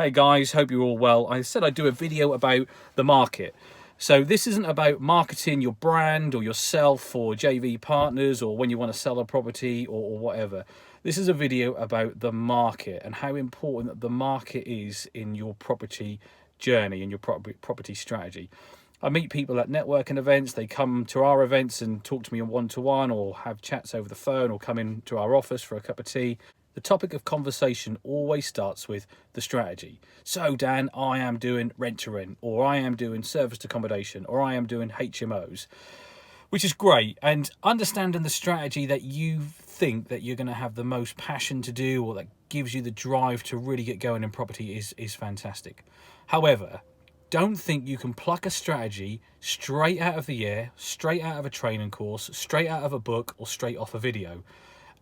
Hey guys, hope you're all well. I said I'd do a video about the market. So this isn't about marketing your brand or yourself or JV partners or when you want to sell a property or whatever. This is a video about the market and how important the market is in your property journey and your property strategy. I meet people at networking events. They come to our events and talk to me one-to-one or have chats over the phone or come into our office for a cup of tea. The topic of conversation always starts with the strategy. So Dan, I am doing rent to rent, or I am doing serviced accommodation, or I am doing HMOs, which is great. And understanding the strategy that you think that you're going to have the most passion to do, or that gives you the drive to really get going in property is fantastic. However, don't think you can pluck a strategy straight out of the air, straight out of a training course, straight out of a book, or straight off a video,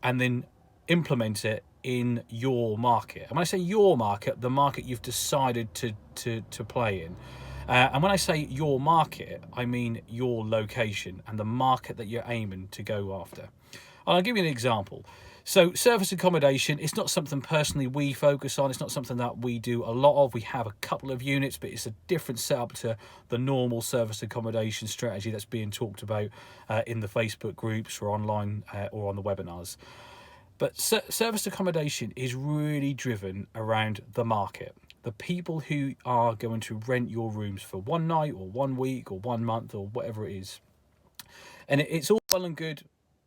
and then implement it in your market. And when I say your market, the market you've decided to play in. And when I say your market, I mean your location and the market that you're aiming to go after. And I'll give you an example. So service accommodation, it's not something personally we focus on. It's not something that we do a lot of. We have a couple of units, but it's a different setup to the normal service accommodation strategy that's being talked about in the Facebook groups or online or on the webinars. But service accommodation is really driven around the market. The people who are going to rent your rooms for one night or 1 week or 1 month or whatever it is. And it's all well and good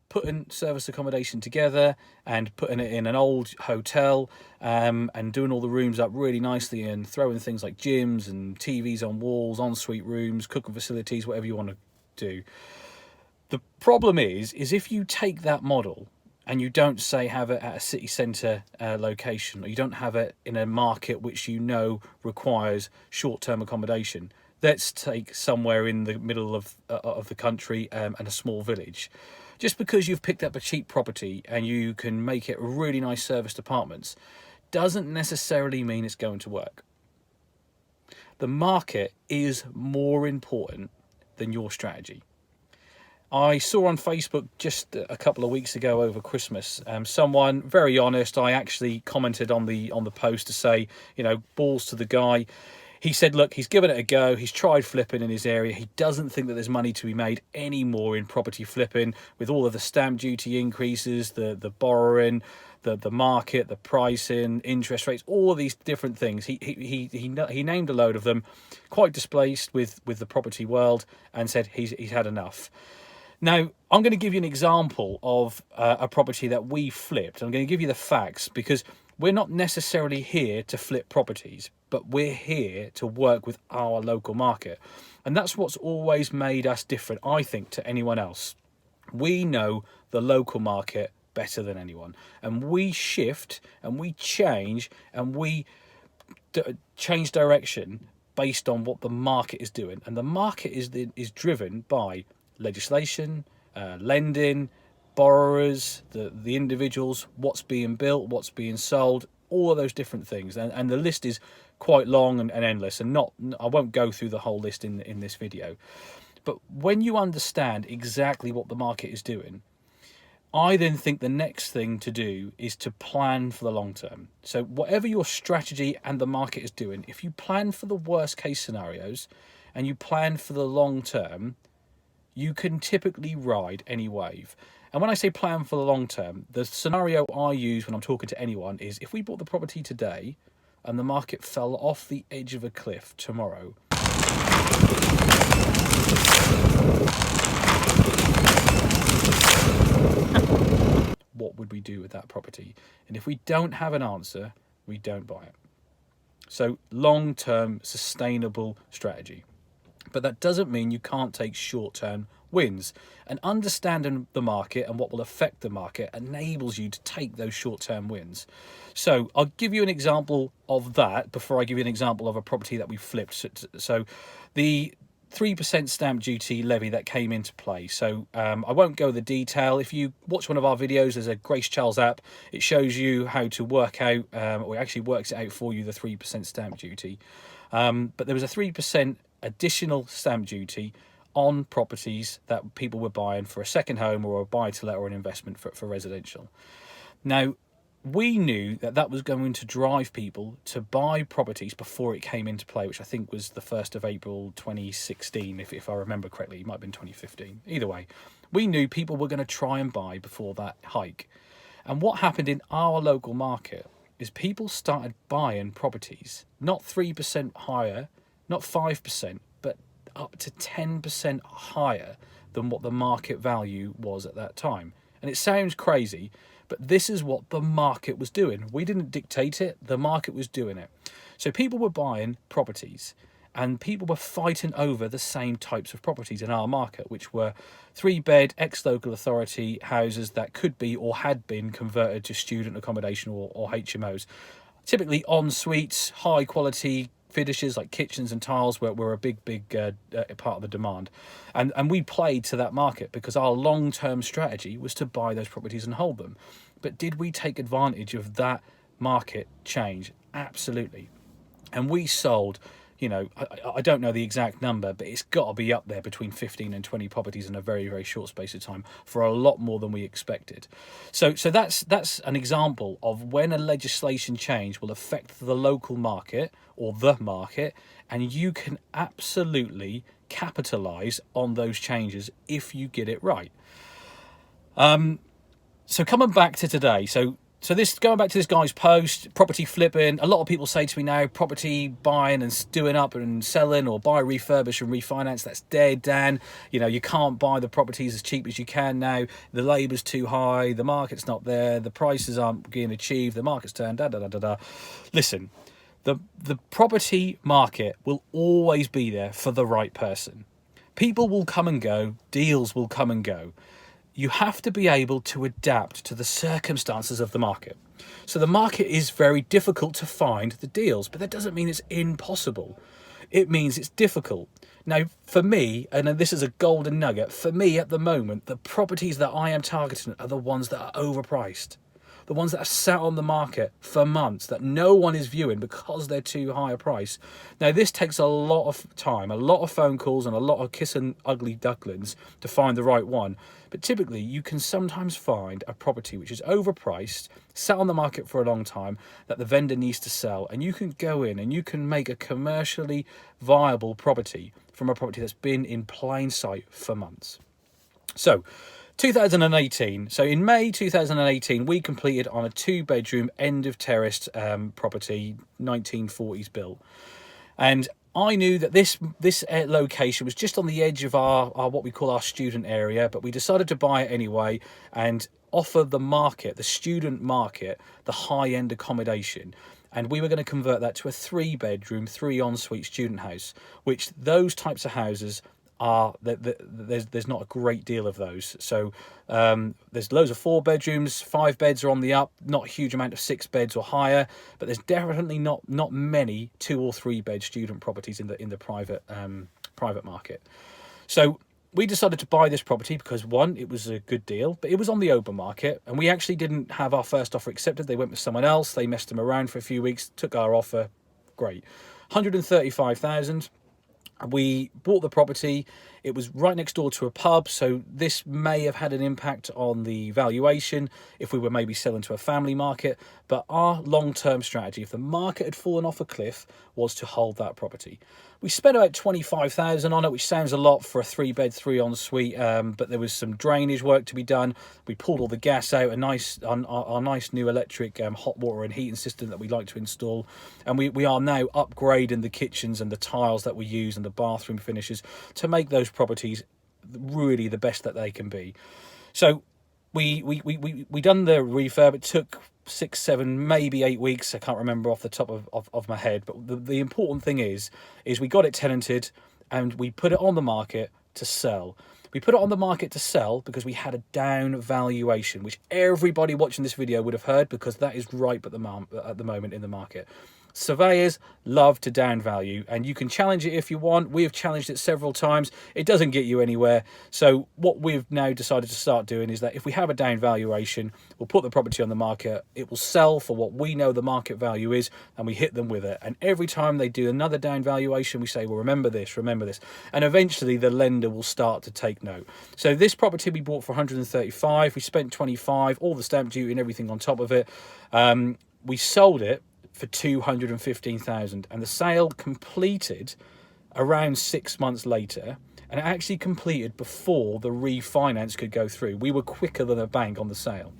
putting service accommodation together and putting it in an old hotel and doing all the rooms up really nicely and throwing things like gyms and TVs on walls, ensuite rooms, cooking facilities, whatever you want to do. The problem is if you take that model and you don't say have it at a city centre location, or you don't have it in a market which you know requires short-term accommodation. Let's take somewhere in the middle of the country and a small village. Just because you've picked up a cheap property and you can make it really nice serviced apartments doesn't necessarily mean it's going to work. The market is more important than your strategy. I saw on Facebook just a couple of weeks ago over Christmas, someone very honest. I actually commented on the post to say, balls to the guy. He said, look, he's given it a go. He's tried flipping in his area. He doesn't think that there's money to be made anymore in property flipping with all of the stamp duty increases, the borrowing, the market, the pricing, interest rates, all of these different things. He named a load of them, quite displaced with the property world, and said he's had enough. Now, I'm going to give you an example of a property that we flipped. I'm going to give you the facts because we're not necessarily here to flip properties, but we're here to work with our local market. And that's what's always made us different, I think, to anyone else. We know the local market better than anyone. And we shift and we change and we change direction based on what the market is doing. And the market is driven by legislation, lending, borrowers, the individuals, what's being built, what's being sold, all of those different things. And the list is quite long and endless, and I won't go through the whole list in this video. But when you understand exactly what the market is doing, I then think the next thing to do is to plan for the long term. So whatever your strategy and the market is doing, if you plan for the worst case scenarios and you plan for the long term, you can typically ride any wave. And when I say plan for the long term, the scenario I use when I'm talking to anyone is if we bought the property today and the market fell off the edge of a cliff tomorrow, what would we do with that property? And if we don't have an answer, we don't buy it. So long-term sustainable strategy. But that doesn't mean you can't take short-term wins. And understanding the market and what will affect the market enables you to take those short-term wins. So I'll give you an example of that before I give you an example of a property that we flipped. So the 3% stamp duty levy that came into play. So I won't go into the detail. If you watch one of our videos, there's a Grace Charles app. It shows you how to work out, or it actually works it out for you, the 3% stamp duty. But there was a 3% additional stamp duty on properties that people were buying for a second home or a buy-to-let or an investment for residential. Now, we knew that that was going to drive people to buy properties before it came into play, which I think was the 1st of April 2016, if I remember correctly. It might have been 2015. Either way, we knew people were going to try and buy before that hike. And what happened in our local market is people started buying properties, not 3% higher, not 5%, but up to 10% higher than what the market value was at that time. And it sounds crazy, but this is what the market was doing. We didn't dictate it, the market was doing it. So people were buying properties, and people were fighting over the same types of properties in our market, which were 3-bed ex-local authority houses that could be or had been converted to student accommodation or HMOs. Typically en suites, high quality finishes like kitchens and tiles were a big part of the demand. And we played to that market because our long-term strategy was to buy those properties and hold them. But did we take advantage of that market change? Absolutely. And we sold, I don't know the exact number, but it's got to be up there between 15 and 20 properties in a very, very short space of time, for a lot more than we expected. So that's an example of when a legislation change will affect the local market or the market, and you can absolutely capitalize on those changes if you get it right. So coming back to today, so this, going back to this guy's post, property flipping, a lot of people say to me now, property buying and doing up and selling, or buy, refurbish and refinance, that's dead, Dan. You can't buy the properties as cheap as you can now. The labour's too high, the market's not there, the prices aren't being achieved, the market's turned, da. Listen, the property market will always be there for the right person. People will come and go, deals will come and go. You have to be able to adapt to the circumstances of the market. So the market is very difficult to find the deals, but that doesn't mean it's impossible. It means it's difficult. Now, for me, and this is a golden nugget, for me at the moment, the properties that I am targeting are the ones that are overpriced. The ones that have sat on the market for months that no one is viewing because they're too high a price. Now, this takes a lot of time, a lot of phone calls and a lot of kissing ugly ducklings to find the right one. But typically, you can sometimes find a property which is overpriced, sat on the market for a long time, that the vendor needs to sell. And you can go in and you can make a commercially viable property from a property that's been in plain sight for months. So, 2018. So in May 2018, we completed on a 2-bedroom end of terraced property, 1940s built. And I knew that this location was just on the edge of our what we call our student area, but we decided to buy it anyway and offer the market, the student market, the high-end accommodation. And we were going to convert that to a 3-bedroom, 3 ensuite student house, which those types of houses are, there's not a great deal of those. So there's loads of 4 bedrooms, 5 beds are on the up, not a huge amount of 6 beds or higher, but there's definitely not many 2 or 3 bed student properties in the private market. So we decided to buy this property because, one, it was a good deal, but it was on the open market, and we actually didn't have our first offer accepted. They went with someone else, they messed them around for a few weeks, took our offer, great. 135,000. We bought the property. It was right next door to a pub, so this may have had an impact on the valuation if we were maybe selling to a family market. But our long-term strategy, if the market had fallen off a cliff, was to hold that property. We spent about 25,000 on it, which sounds a lot for a 3-bed, 3 ensuite, but there was some drainage work to be done. We pulled all the gas out, our nice new electric hot water and heating system that we like to install, and we are now upgrading the kitchens and the tiles that we use and the bathroom finishes to make those properties really the best that they can be. So we done the refurb. It took 6, 7, maybe 8 weeks. I can't remember off the top of my head. But the important thing is we got it tenanted and we put it on the market to sell. We put it on the market to sell because we had a down valuation, which everybody watching this video would have heard, because that is ripe at the moment in the market. Surveyors love to down value, and you can challenge it if you want. We've challenged it several times. It doesn't get you anywhere. So what we've now decided to start doing is that if we have a down valuation, we'll put the property on the market. It will sell for what we know the market value is, and we hit them with it. And every time they do another down valuation, we say, well, remember this, remember this. And eventually the lender will start to take note. So this property we bought for 135. We spent 25, all the stamp duty and everything on top of it. We sold it for 215,000, and the sale completed around 6 months later, and it actually completed before the refinance could go through. We were quicker than a bank on the sale.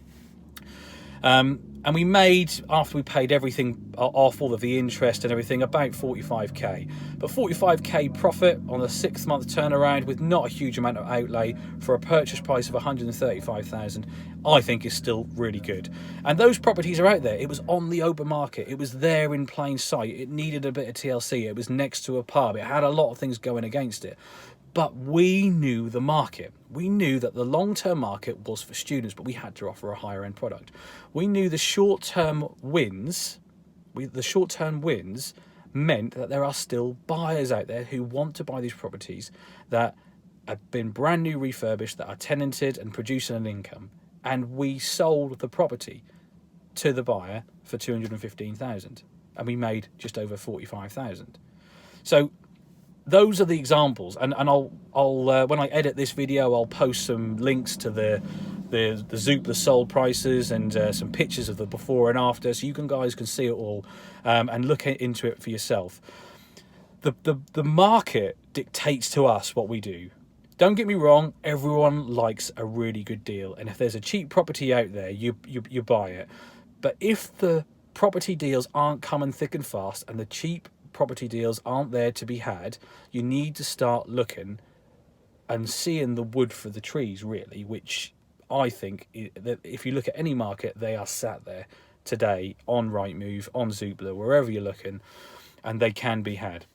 And we made, after we paid everything off, all of the interest and everything, about 45k. But 45k profit on a 6-month turnaround with not a huge amount of outlay for a purchase price of 135,000, I think is still really good. And those properties are out there. It was on the open market. It was there in plain sight. It needed a bit of TLC. It was next to a pub. It had a lot of things going against it. But we knew the market. We knew that the long-term market was for students, but we had to offer a higher-end product. We knew the short-term wins. The short-term wins meant that there are still buyers out there who want to buy these properties that have been brand new refurbished, that are tenanted and producing an income. And we sold the property to the buyer for 215,000, and we made just over 45,000. So those are the examples, and I'll when I edit this video, I'll post some links to the Zoopla sold prices and some pictures of the before and after, so you guys can see it all and look into it for yourself. The market dictates to us what we do. Don't get me wrong, everyone likes a really good deal, and if there's a cheap property out there, you buy it. But if the property deals aren't coming thick and fast, and the cheap property deals aren't there to be had, you need to start looking and seeing the wood for the trees, really, which I think that if you look at any market, they are sat there today on Rightmove, on Zoopla, wherever you're looking, and they can be had.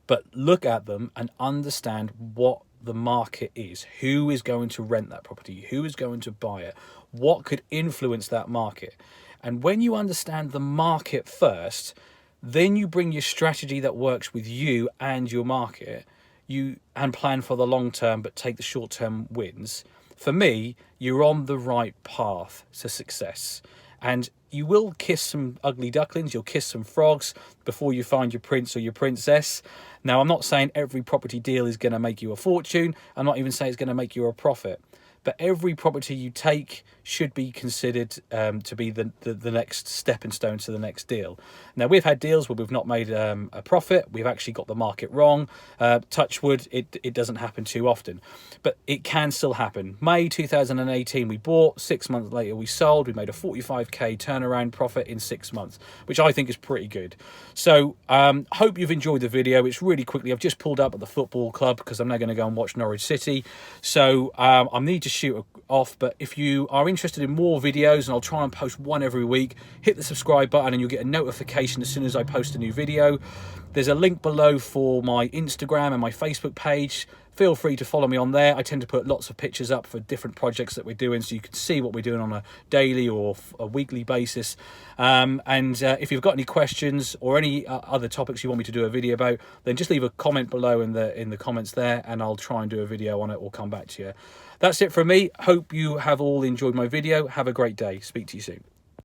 But look at them and understand what the market is. Who is going to rent that property? Who is going to buy it? What could influence that market? And when you understand the market first, then you bring your strategy that works with you and your market, and plan for the long term, but take the short term wins. For me, you're on the right path to success. And you will kiss some ugly ducklings, you'll kiss some frogs before you find your prince or your princess. Now, I'm not saying every property deal is going to make you a fortune. I'm not even saying it's going to make you a profit. But every property you take should be considered to be the next stepping stone to the next deal. Now, we've had deals where we've not made a profit. We've actually got the market wrong. Touch wood, it doesn't happen too often. But it can still happen. May 2018, we bought. 6 months later, we sold. We made a 45k turnaround profit in 6 months, which I think is pretty good. So, hope you've enjoyed the video. It's really quickly. I've just pulled up at the football club because I'm now going to go and watch Norwich City. So, I need to shoot off, but if you are interested in more videos, and I'll try and post one every week, hit the subscribe button and you'll get a notification as soon as I post a new video. There's a link below for my Instagram and my Facebook page. Feel free to follow me on there. I tend to put lots of pictures up for different projects that we're doing, so you can see what we're doing on a daily or a weekly basis. If you've got any questions or any other topics you want me to do a video about, then just leave a comment below in the comments there, and I'll try and do a video on it or come back to you. That's it from me. Hope you have all enjoyed my video. Have a great day. Speak to you soon.